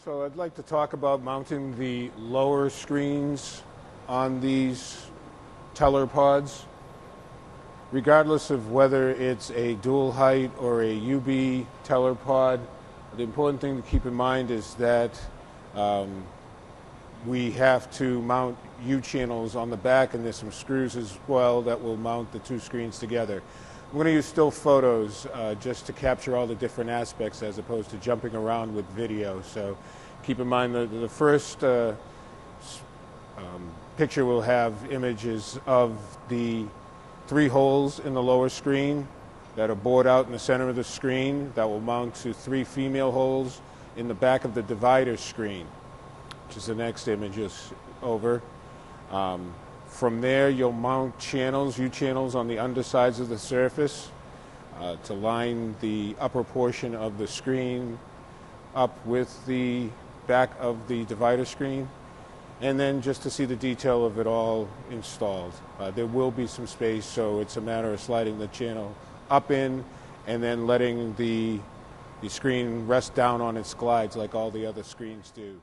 So I'd like to talk about mounting the lower screens on these teller pods. Regardless of whether it's a dual height or a UB teller pod, the important thing to keep in mind is that we have to mount U-channels on the back, and there's some screws as well that will mount the two screens together. I'm going to use still photos just to capture all the different aspects as opposed to jumping around with video. So keep in mind that the first picture will have images of the 3 holes in the lower screen that are bored out in the center of the screen that will mount to 3 female holes in the back of the divider screen, which is the next image is over. From there, you'll mount channels, U-channels on the undersides of the surface to line the upper portion of the screen up with the back of the divider screen, and then just to see the detail of it all installed. There will be some space, so it's a matter of sliding the channel up in and then letting the screen rest down on its glides like all the other screens do.